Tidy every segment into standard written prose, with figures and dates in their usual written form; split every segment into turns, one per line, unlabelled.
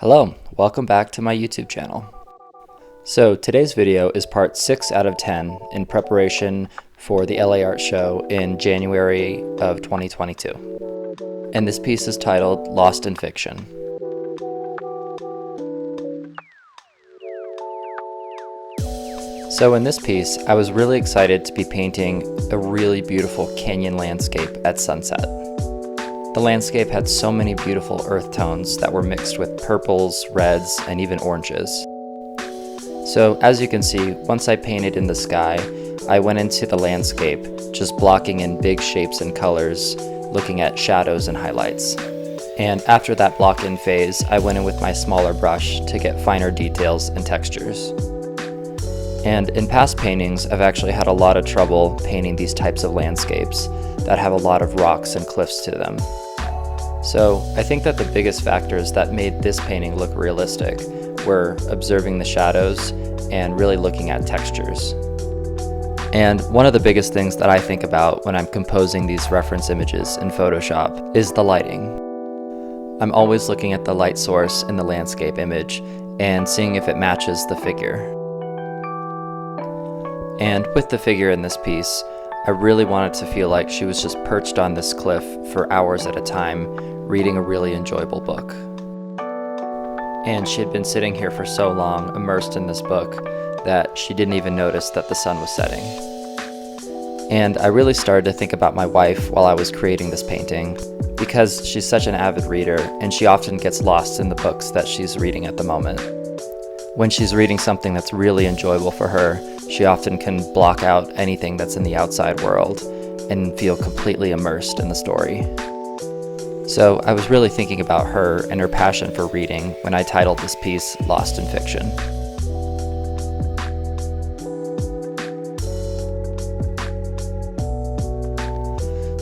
Hello, welcome back to my YouTube channel. So today's video is part 6 out of 10 in preparation for the LA Art Show in January of 2022. And this piece is titled Lost in Fiction. So in this piece, I was really excited to be painting a really beautiful canyon landscape at sunset. The landscape had so many beautiful earth tones that were mixed with purples, reds, and even oranges. So as you can see, once I painted in the sky, I went into the landscape, just blocking in big shapes and colors, looking at shadows and highlights. And after that block-in phase, I went in with my smaller brush to get finer details and textures. And in past paintings, I've actually had a lot of trouble painting these types of landscapes that have a lot of rocks and cliffs to them. So I think that the biggest factors that made this painting look realistic were observing the shadows and really looking at textures. And one of the biggest things that I think about when I'm composing these reference images in Photoshop is the lighting. I'm always looking at the light source in the landscape image and seeing if it matches the figure. And with the figure in this piece, I really wanted to feel like she was just perched on this cliff for hours at a time, reading a really enjoyable book. And she had been sitting here for so long, immersed in this book, that she didn't even notice that the sun was setting. And I really started to think about my wife while I was creating this painting, because she's such an avid reader, and she often gets lost in the books that she's reading at the moment. When she's reading something that's really enjoyable for her, she often can block out anything that's in the outside world and feel completely immersed in the story. So I was really thinking about her and her passion for reading when I titled this piece Lost in Fiction.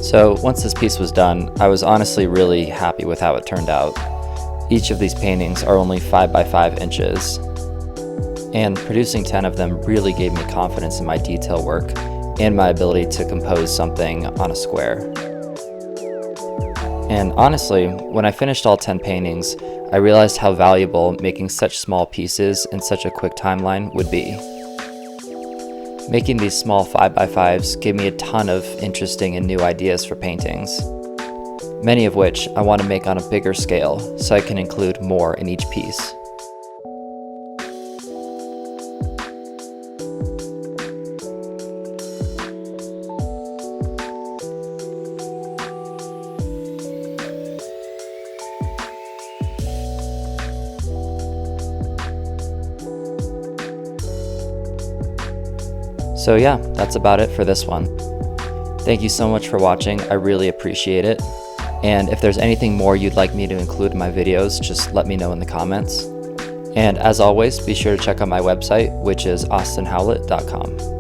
So once this piece was done, I was honestly really happy with how it turned out. Each of these paintings are only 5 by 5 inches. And producing 10 of them really gave me confidence in my detail work and my ability to compose something on a square. And honestly, when I finished all 10 paintings, I realized how valuable making such small pieces in such a quick timeline would be. Making these small 5 by 5s gave me a ton of interesting and new ideas for paintings, many of which I want to make on a bigger scale so I can include more in each piece. So yeah, that's about it for this one. Thank you so much for watching, I really appreciate it. And if there's anything more you'd like me to include in my videos, just let me know in the comments. And as always, be sure to check out my website, which is austinhowlett.com.